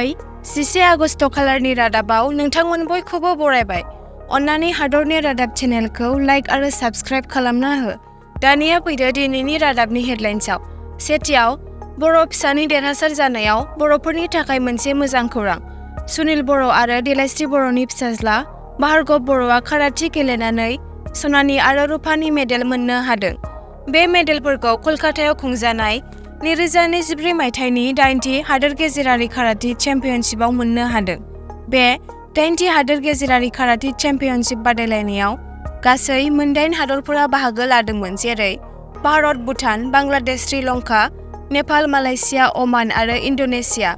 दिनै 11 आगस्ट खालारनि रादाबाव नोंथांमोन बयखौबो बरायबाय। अन्नानै हादरनि रादाब चेनेलखौ लाइक आरो साबस्क्राइब खालामना हो। दानिया फैदो दिनैनि रादाबनि हेडलाइन्सआव। सेथियाव, बर' फिसानि देरहासार जानायाव बर'फोरनि थाखाय मोनसे मोजां खौरां। सुनिल बर' आरो देलायस्रि बर'नि फिसाज्ला भार्गव बर'आ काराटे गेलेनानै सनानि आरो रुफानि मेडेल मोननो हादों। बे मेडेलफोरखौ कलकातायाव खुंजानाय 2024 मायथाइनि 8थि हादोर गेजेरारि काराटे चेम्पियनशिपआव मोननो हादों। बे 8थि हादोर गेजेरारि काराटे चेम्पियनशिप बादायलायनायाव गासै 8 हादरफोरा बाहागो लादोंमोन, जेरै भारत, भुटान, बांलादेश, श्रीलंका, नेपाल, मालयेशिया, ओमान आरो इन्ड'नेशिया।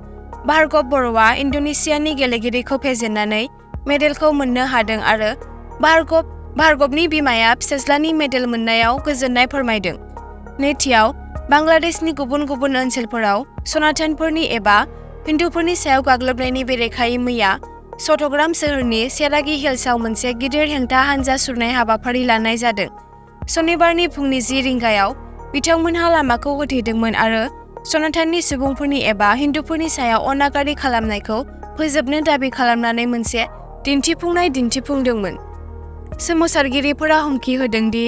भार्गव बर'आ इन्ड'नेशियानि गेलेगिरिखौ फेजेननानै मेडेलखौ मोननो हादों आरो भार्गवनि बिमाया फिसाज्लानि मेडेल मोननायाव गोजोननाय फोरमायदों। नैथियाव, बांलादेशनि गुबुन गुबुन ओनसोलफोराव सनातनफोरनि एबा हिन्दुफोरनि सायाव गाग्लोबनायनि बेरेखायै मैया चट्टग्राम सोहोरनि सेरागी हिल्सआव मोनसे गिदिर हेंथा हानजा सुरनाय हाबाफारि लानाय जादों। सनिबारनि फुंनि 10 रिंगायाव बिथांमोनहा लामाखौ होथेदोंमोन आरो सनातननि सुबुंफोरनि एबा हिन्दुफोरनि सायाव अनागारि खालामनायखौ फोजोबनो दाबि खालामनानै मोनसे दिन्थिफुंनाय दिन्थिफुंदोंमोन। सोमावसारगिरिफोरा हुमखि होदों दि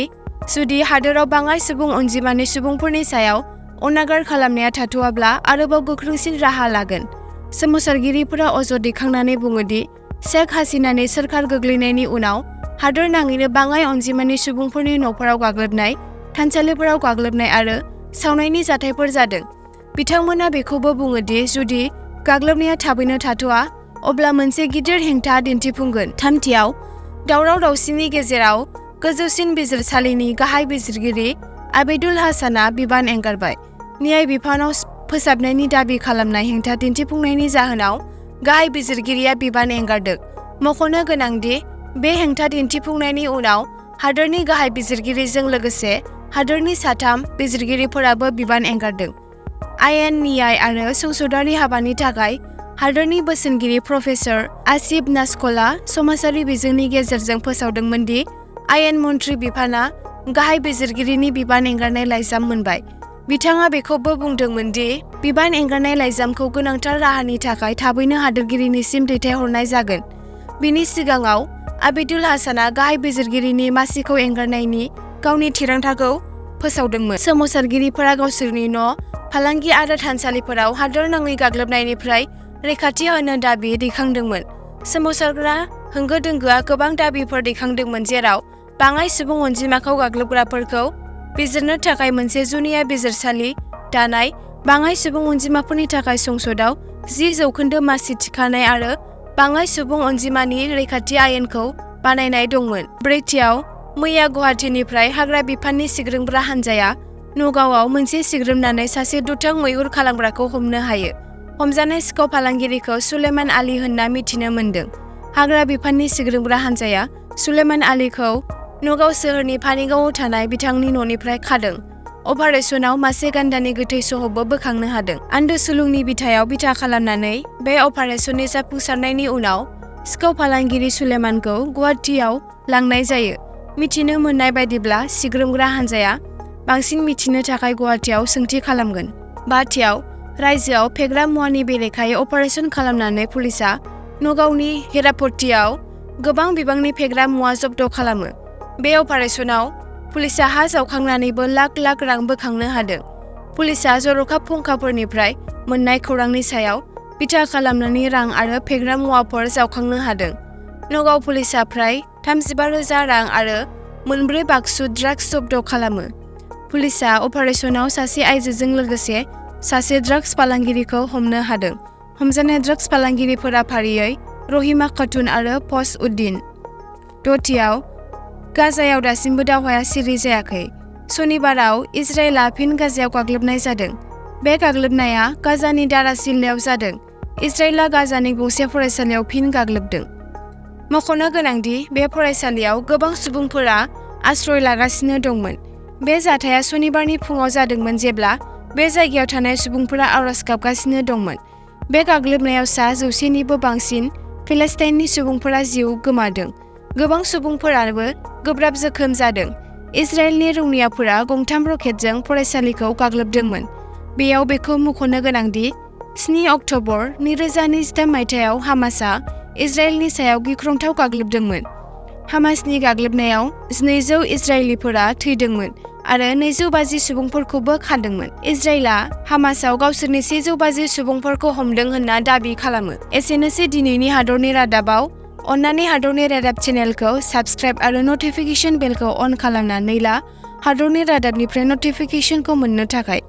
जुदि हादोराव बाङाइ सुबुं अनजिमानि सुबुंफोरनि सायाव अनागार खालामनाया थाथ'आब्ला आरोबाव गोख्रोंसिन राहा लागोन। सोमावसारगिरिफोरा अजद दैखांनानै बुङो दि शेख हासिनानि सोरखार गोग्लैनायनि उनाव हादोर नाङैनो बाङाइ अनजिमानि सुबुंफोरनि न'फोराव गाग्लोबनाय, थानसालिफोराव गाग्लोबनाय आरो सावनायनि जाथायफोर जादों। बिथांमोना बेखौबो बुङो दि जुदि गाग्लोबनाया थाबैनो थाथ'आ, अब्ला मोनसे गिदिर हेंथा दिन्थिफुंगोन। थामथियाव, दावराव-दावसिनि गेजेराव गोजौसिन बिजिरसालिनि गाहाय बिजिरगिरि आबिदुल हासानआ बिबान एंगारबाय। न्याय बिफानाव फोसाबनायनि दाबि खालामनाय हेंथा दिन्थिफुंनायनि जाहोनाव गाहाय बिजिरगिरिया बिबान एंगारदों। मख'नो गोनांदि बे हेंथा दिन्थिफुंनायनि उनाव हादोरनि गाहाय बिजिरगिरिजों लोगोसे हादोरनि 3 बिजिरगिरिफोराबो बिबान एंगारदों। आयेन, न्याय आरो संसदारि हाबानि थाखाय हादोरनि बोसोनगिरि प्रफेसर आसिफ नाजक'लआ समाजारि बिजोंनि गेजेरजों फोसावदोंमोन दि आयेन मन्थ्रि बिफाना गाहाय बिजिरगिरिनि बिबान एंगारनाय लाइजाम मोनबाय। बिथाङा बेखौबो बुंदोंमोन दि बिबान एंगारनाय लाइजामखौ गोनांथार राहानि थाखाय थाबैनो हादोरगिरिनिसिम दैथायहरनाय जागोन। बिनि सिगाङाव आबिदुल हासानआ गाहाय बिजिरगिरिनि मासिखौ एंगारनायनि गावनि थिरांथाखौ फोसावदोंमोन। सोमावसारगिरिफोरा गावसोरनि न', फालांगि आरो थानसालिफोराव हादोर नाङै गाग्लोबनायनिफ्राय रैखाथि होनो दाबि दैखांदोंमोन। सोमावसारग्रा होंगो-दोंगोआ गोबां दाबिफोर दैखांदोंमोन, जेराव बाङाइ सुबुं अनजिमाखौ गाग्लोबग्राफोरखौ बिजिरनो थाखाय मोनसे जुनिया बिजिरसालि दानाय, बाङाइ सुबुं अनजिमाफोरनि थाखाय संसदआव 10% मासि थिखानाय आरो बाङाइ सुबुं अनजिमानि रैखाथि आयेनखौ बानायनाय दंमोन। ब्रैथियाव, मैया गुवाहाटीनिफ्राय हाग्रा बिफाननि सिग्रोमग्रा हानजाया नगावआव मोनसे सिग्रोमनानै सासे दुथां मैहुर खालामग्राखौ हमनो हायो। हमजानाय सिखाव फालांगिरिखौ सुलेमान आली होनना मिथिनो मोन्दों। हाग्रा बिफाननि सिग्रोमग्रा हानजाया सुलेमान आलीखौ नगाव सोहोरनि पानिगावआव थानाय बिथांनि न'निफ्राय खादों। अपारेशनाव मासे गान्दानि गोथै सह'बो बोखांनो हादों। आन्दो सुलुंनि बिथायाव बिथा खालामनानै बे अपारेशननि जाफुंसारनायनि उनाव सिखाव फालांगिरि सुलेमानखौ गुवाहाटीआव लांनाय जायो। मिथिनो मोननाय बायदिब्ला सिग्रोमग्रा हानजाया बांसिन मिथिनो थाखाय गुवाहाटीआव सोंथि खालामगोन। बाथियाव, रायजोआव फेग्रा मुवानि बेरेखायै अपारेशन खालामनानै पुलिसआ नगावनि हेरापट्टियाव गोबां बिबांनि फेग्रा मुवा जब्द खालामो। बे अपारेशनाव पुलिसआ हा जावखांनानैबो लाख लाख रां बोखांनो हादों। पुलिसआ जर'खा फुंखाफोरनिफ्राय मोननाय खौरांनि सायाव बिथा खालामनानै रां आरो फेग्रा मुवाफोर जावखांनो हादों। नगाव पुलिसआ फ्राय 35,000 रां आरो 4 बाक्सु ड्राग्स जब्द खालामो। पुलिसआ अपारेशनाव सासे आइजोजों लोगोसे सासे ड्राग्स फालांगिरिखौ हमनो हादों। हमजानाय ड्राग्स फालांगिरिफोरा फारियै रहिमा खातुन आरो फज उद्दिन। दथियाव, गाजायाव दासिमबो दावहाया सिरि जायाखै। सनिबाराव इजराइलआ फिन गाजायाव गाग्लोबनाय जादों। बे गाग्लोबनाया गाजानि दारा जिल्लायाव जादों। इजराइलआ गाजानि गंसे फरायसालियाव फिन गाग्लोबदों। मख'नो गोनांदि बे फरायसालियाव गोबां सुबुंफोरा आश्रय लागासिनो दंमोन। बे जाथाया सनिबारनि फुङाव जादोंमोन जेब्ला बे जायगायाव थानाय सुबुंफोरा आरज गाबगासिनो दंमोन। बे गाग्लोबनायाव 100निबो बांसिन फिलिस्टाइननि सुबुंफोरा जिउ गोमादों। गोबां सुबुंफोराबो गोब्राब जोखोम जादों। इजराइलनि रौनियाफोरा गंथाम रकेटजों फरायसालिखौ गाग्लोबदोंमोन। बेयाव बेखौ मुंख'नो गोनांदि 7 अक्ट'बर 2023 मायथाइयाव हामासआ इजराइलनि सायाव गिख्रंथाव गाग्लोबदोंमोन। हामासनि गाग्लोबनायाव 200 इजराइलिफोरा थैदोंमोन आरो 250 सुबुंफोरखौबो खादोंमोन। इजराइलआ हामासआव गावसोरनि 150 सुबुंफोरखौ हमदों होनना दाबि खालामो। एसेनोसै दिनैनि हादरनि रादाबाव। अन्नानै हादरनि रादाब चेनेलखौ साबस्क्राइब आरो नटिफिकेशन बेलखौ अन खालामनानै ला हादरनि रादाबनिफ्राय नटिफिकेशनखौ मोननो थाखाय।